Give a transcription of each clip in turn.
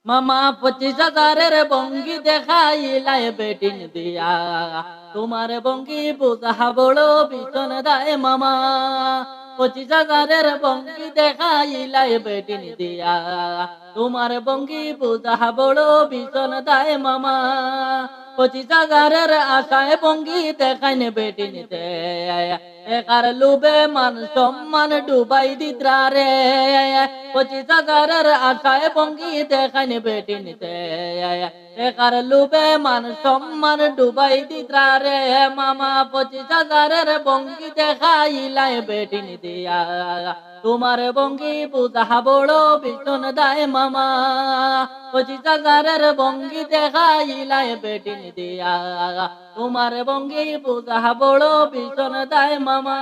মামা 25,000-এর বঙ্গি দেখাইলাই বেটিন দিয়া, তোমার বঙ্গি বুঝা বড় ভীষণ দায় মামা। 25,000-এর বঙ্গি দেখাইলাই বেটিন দিয়া, তোমার বঙ্গি বুঝা বড় ভীষণ দায় মামা। 25,000-এর আশায় বঙ্গি দেখাইন বেটিন দেয়, একার লোভে মান সম্মান ডুবাই দিত্রা রে। 25,000-এর আশায় বঙ্গি দেখাইন বেটিন দেয়, একার লোভে মান সম্মান ডুবাই দিত্রা রে মামা। 25,000-এর বঙ্গি দেখাইলাই বেটিন দিয়া, তোমার বঙ্গি বুঝা বড় ভীষণ দায় মামা। 25,000-এর বঙ্গি দেখাইলাই বেটিন দিয়া, তোমার বঙ্গি বুঝা বড় ভীষণ দায় মামা।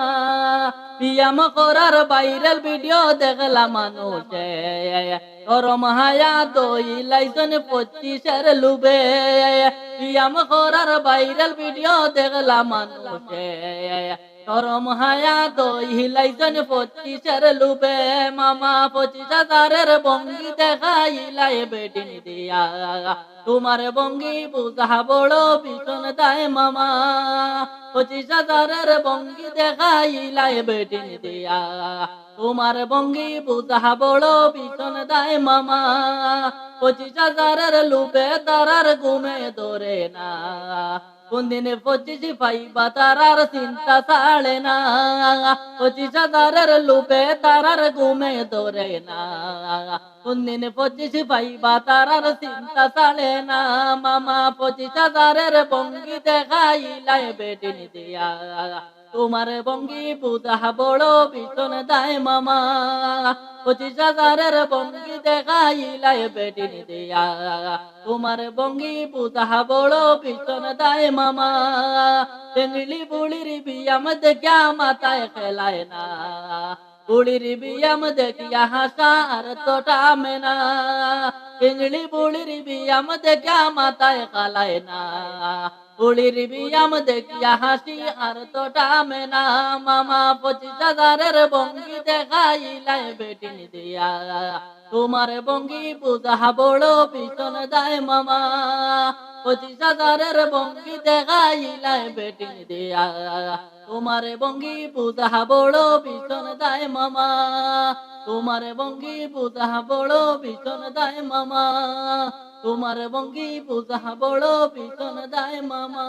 বিয়াম করার ভাইরাল ভিডিও দেখলাম মানুষে, গরম হায়া দইলাইছেন 25-এর লুবে। বিয়াম করার ভাইরাল ভিডিও দেখলাম মানুষে, গরম হায়া দইলাইছেন 25-এর লুবে মামা। 25,000-এর বঙ্গি দেখাইলাই বেটিন দিয়া, তোমার বঙ্গি বুঝা বড় ভীষণ দায় মামা। 25,000-এর বঙ্গি দেখাইলাই বেটিন দিয়া, তোমার বঙ্গি বুঝা বড় ভীষণ দায় মামা। 25,000-এর লুপে তারার ঘুমে ধরে না, কোনদিনে 25 পাইবা তারার চিন্তা ছাড়ে না। 25,000-এর লুপে তারার ঘুমে ধরে না, কোনদিনে 25 পাইবা তারার চিন্তা ছাড়ে না মামা। 25,000-এর বঙ্গি দেখাইলাই বেটিন দিয়া, তোমার বঙ্গি বুঝা বড় ভীষণ দায় মামা। 25,000-এর বঙ্গি দেখাইলাই বেটিন দিয়া, তোমার বঙ্গি বুঝা বড় ভীষণ দায় মামা। বেঙ্গলি বুড়ির বিয়াম দেখিয়া মাথায় খেলায় না, বুড়ির বিয়াম দেখিয়া হাসা আর তোটা মেনা। বেঙ্গলি বুড়ির বিয়াম দেখিয়া মাথায় খেলায় না, বুড়ির বিয়াম দেখিয়া হাসি আর তোটা মেনা মামা। 25,000-এর বঙ্গি দেখাইলাই বেটিন দিয়া, তোমার বঙ্গি বুঝা বড় ভীষণ দায় মামা। 25,000-এর বঙ্গি দেখাইলাই বেটিন দিয়া, তোমার বঙ্গি বুঝা বড় ভীষণ দায় মামা। তোমার বঙ্গি বুঝা বড় ভীষণ দায় মামা, তোমার বঙ্গি বুঝা বড় ভীষণ দায় মামা।